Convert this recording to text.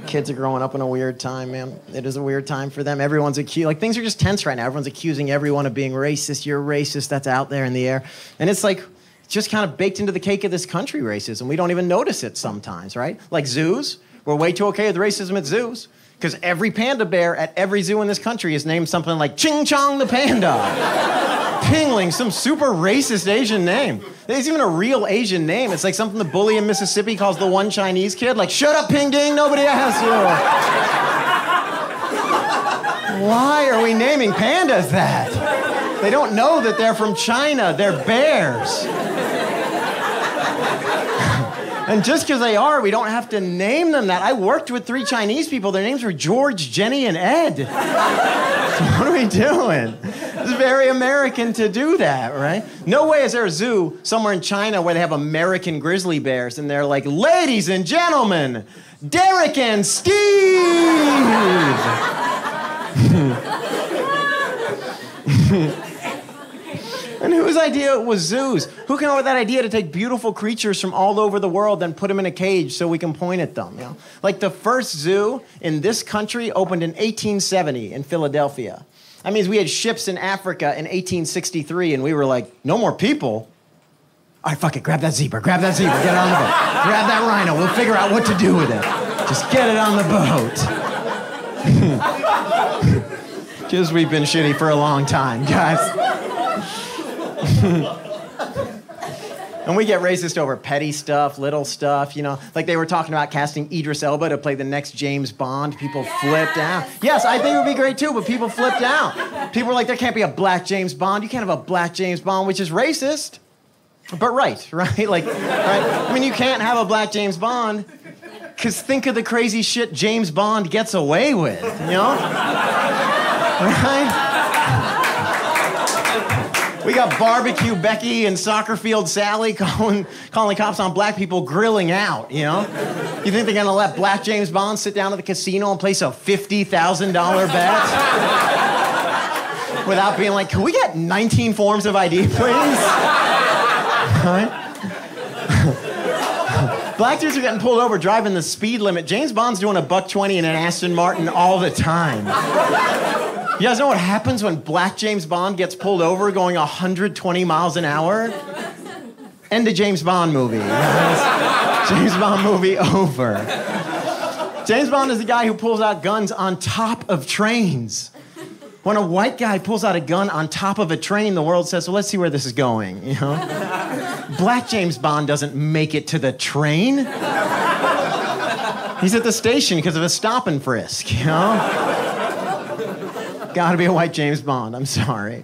Kids are growing up in a weird time, man. It is a weird time for them. Everyone's like, things are just tense right now. Everyone's accusing everyone of being racist. You're racist. That's out there in the air. And it's like, just kind of baked into the cake of this country, racism. We don't even notice it sometimes, right? Like zoos. We're way too okay with racism at zoos. Because every panda bear at every zoo in this country is named something like Ching Chong the Panda. Pingling, some super racist Asian name. There's even a real Asian name. It's like something the bully in Mississippi calls the one Chinese kid. Like, shut up, Ping Ding, nobody asked you. Why are we naming pandas that? They don't know that they're from China. They're bears. And just because they are, we don't have to name them that. I worked with 3 Chinese people. Their names were George, Jenny, and Ed. So what are we doing? It's very American to do that, right? No way is there a zoo somewhere in China where they have American grizzly bears and they're like, ladies and gentlemen, Derek and Steve! And whose idea was zoos? Who came up with that idea to take beautiful creatures from all over the world and put them in a cage so we can point at them? You know? Like the first zoo in this country opened in 1870 in Philadelphia. That means we had ships in Africa in 1863 and we were like, no more people? All right, fuck it, grab that zebra, get it on the boat. Grab that rhino, we'll figure out what to do with it. Just get it on the boat. Just we've been shitty for a long time, guys. And we get racist over petty stuff, little stuff, you know. Like they were talking about casting Idris Elba to play the next James Bond. People flipped out. Yes, I think it would be great too, but people flipped out. People were like, there can't be a black James Bond. You can't have a black James Bond, which is racist. But right? Like, right? I mean, you can't have a black James Bond because think of the crazy shit James Bond gets away with, you know? Right? We got Barbecue Becky and Soccer Field Sally calling the cops on black people grilling out, you know? You think they're gonna let black James Bond sit down at the casino and place a $50,000 bet? Without being like, can we get 19 forms of ID, please? Right? Black dudes are getting pulled over driving the speed limit. James Bond's doing a $120 in an Aston Martin all the time. You guys know what happens when black James Bond gets pulled over going 120 miles an hour? End of James Bond movie. James Bond movie over. James Bond is the guy who pulls out guns on top of trains. When a white guy pulls out a gun on top of a train, the world says, well, let's see where this is going, you know? Black James Bond doesn't make it to the train. He's at the station because of a stop and frisk, you know? Gotta be a white James Bond, I'm sorry.